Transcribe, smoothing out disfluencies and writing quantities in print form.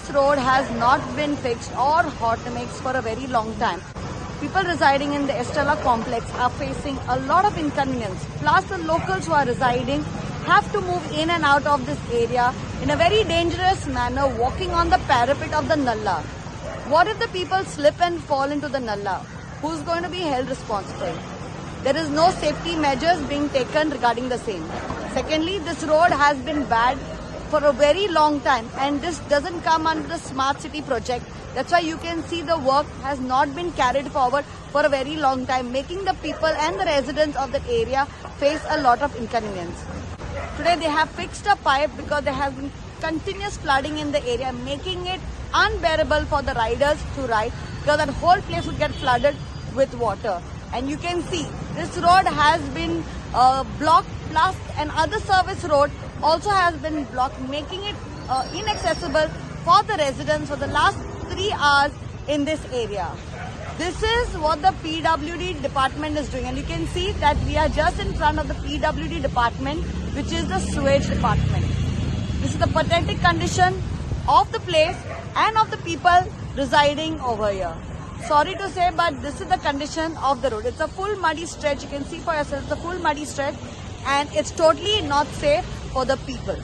this road has not been fixed or hot mixed for a very long time. People residing in the Estella complex are facing a lot of inconvenience. Plus the locals who are residing have to move in and out of this area in a very dangerous manner, walking on the parapet of the Nalla. What if the people slip and fall into the Nalla? Who's going to be held responsible? There is no safety measures being taken regarding the same. Secondly, this road has been bad for a very long time, and this doesn't come under the smart city project. That's why you can see the work has not been carried forward for a very long time, making the people and the residents of that area face a lot of inconvenience. Today they have fixed a pipe because there has been continuous flooding in the area, making it unbearable for the riders to ride, because that whole place would get flooded with water. And you can see this road has been blocked, plus another service road also has been blocked, making it inaccessible for the residents for the last 3 hours in this area. This is what the PWD department is doing, and you can see that we are just in front of the PWD department, which is the sewage department. This is the pathetic condition of the place and of the people residing over here. Sorry to say, but this is the condition of the road. It's a full muddy stretch. You can see for yourself, it's a full muddy stretch, and it's totally not safe for the people.